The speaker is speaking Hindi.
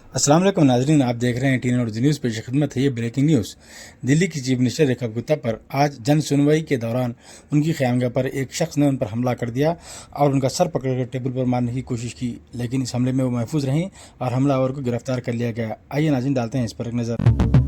अस्सलाम वालेकुम नाजरीन, आप देख रहे हैं टीन और न्यूज़। पेश खिदमत है ये ब्रेकिंग न्यूज़। दिल्ली की चीफ मिनिस्टर रेखा गुप्ता पर आज जन सुनवाई के दौरान उनकी ख़यामगाह पर एक शख्स ने उन पर हमला कर दिया और उनका सर पकड़कर टेबल पर मारने की कोशिश की, लेकिन इस हमले में वो महफूज रहीं और हमला आवर को गिरफ्तार कर लिया गया। आइए नाज़रीन, डालते हैं इस पर एक नज़र।